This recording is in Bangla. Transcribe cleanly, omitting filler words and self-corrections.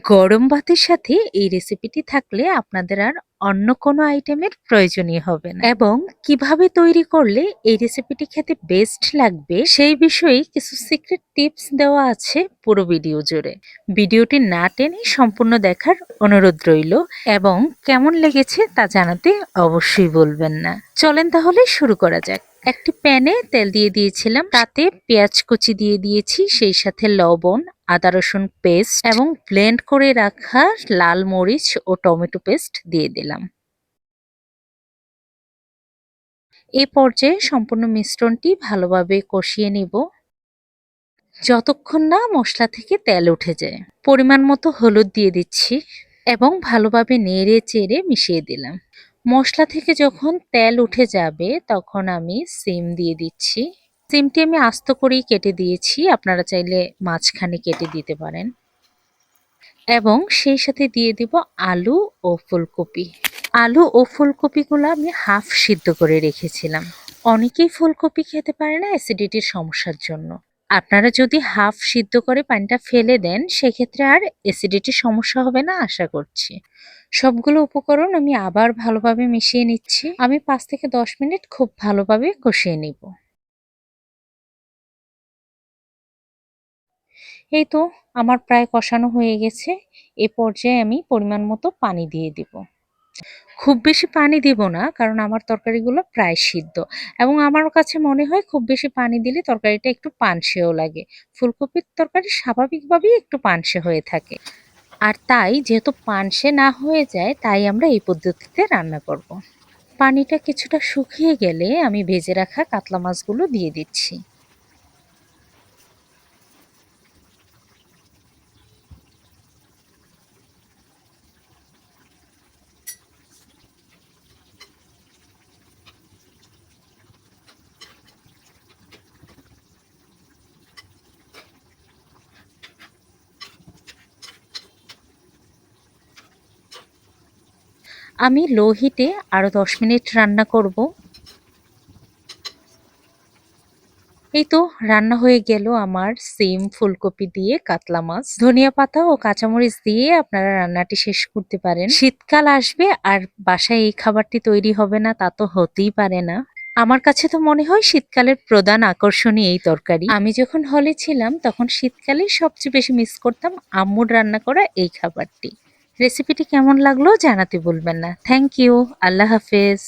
গরম ভাতের সাথে এই রেসিপিটি থাকলে আপনাদের আর অন্য কোনো আইটেমের প্রয়োজনই হবে না। এবং কিভাবে তৈরি করলে এই রেসিপিটি খেতে বেস্ট লাগবে সেই বিষয়ে কিছু সিক্রেট টিপস দেওয়া আছে পুরো ভিডিও জুড়ে। ভিডিওটি না টেনে সম্পূর্ণ দেখার অনুরোধ রইল এবং কেমন লেগেছে তা জানাতে অবশ্যই বলবেন না। চলেন তাহলে শুরু করা যাক। একটি প্যানে তেল দিয়ে দিয়েছিলাম, তাতে পেঁয়াজ কুচি দিয়ে দিয়েছি, সেই সাথে লবণ, আদা রসুন পেস্ট এবং ব্লেন্ড করে রাখা লাল মরিচ ও টমেটো পেস্ট দিয়ে দিলাম। এই পর্যায়ে সম্পূর্ণ মিশ্রণটি ভালোভাবে কষিয়ে নিব যতক্ষণ না মশলা থেকে তেল উঠে যায়। পরিমাণ মতো হলুদ দিয়ে দিচ্ছি এবং ভালোভাবে নেড়ে চেড়ে মিশিয়ে দিলাম। মশলা থেকে যখন তেল উঠে যাবে তখন আমি সিম দিয়ে দিচ্ছি। সিমটি আমি আস্ত করেই কেটে দিয়েছি, আপনারা চাইলে মাঝখানে কেটে দিতে পারেন। এবং সেই সাথে দিয়ে দিব আলু ও ফুলকপি। আলু ও ফুলকপিগুলো আমি হাফ সিদ্ধ করে রেখেছিলাম। অনেকেই ফুলকপি খেতে পারে না অ্যাসিডিটির সমস্যার জন্য। আপনারা যদি হাফ সিদ্ধ করে পানিটা ফেলে দেন সেক্ষেত্রে আর অ্যাসিডিটির সমস্যা হবে না আশা করছি। সবগুলো উপকরণ আমি আবার ভালোভাবে মিশিয়ে নিচ্ছি। আমি 5 থেকে 10 মিনিট খুব ভালোভাবে কষিয়ে নিব। এই তো আমার প্রায় কষানো হয়ে গেছে। এ পর্যায়ে আমি পরিমাণ মতো পানি দিয়ে দিব। খুব বেশি পানি দিব না, কারণ আমার তরকারিগুলো প্রায় সিদ্ধ এবং আমার কাছে মনে হয় খুব বেশি পানি দিলে তরকারিটা একটু পানসেও লাগে। ফুলকপির তরকারি স্বাভাবিকভাবেই একটু পানসে হয়ে থাকে। আর তাই যেহেতু পানসে না হয়ে যায় তাই আমরা এই পদ্ধতিতে রান্না করব। পানিটা কিছুটা শুকিয়ে গেলে আমি ভেজে রাখা কাতলা মাছগুলো দিয়ে দিচ্ছি। আমি লো হিটে আরো 10 মিনিট রান্না করব। এই তো রান্না হয়ে গেল আমার সিম ফুলকপি দিয়ে কাতলা মাছ। ধনিয়া পাতা ও কাঁচামরিচ দিয়ে আপনারা রান্নাটি শেষ করতে পারেন। শীতকাল আসবে আর বাসায় এই খাবারটি তৈরি হবে না তা তো হতেই পারে না। আমার কাছে তো মনে হয় শীতকালের প্রধান আকর্ষণই এই তরকারি। আমি যখন হলে ছিলাম তখন শীতকালে সবচেয়ে বেশি মিস করতাম আম্মুর রান্না করা এই খাবারটি। রেসিপিটি কেমন লাগলো জানাতে ভুলবেন না। Thank you. আল্লাহ হাফেজ।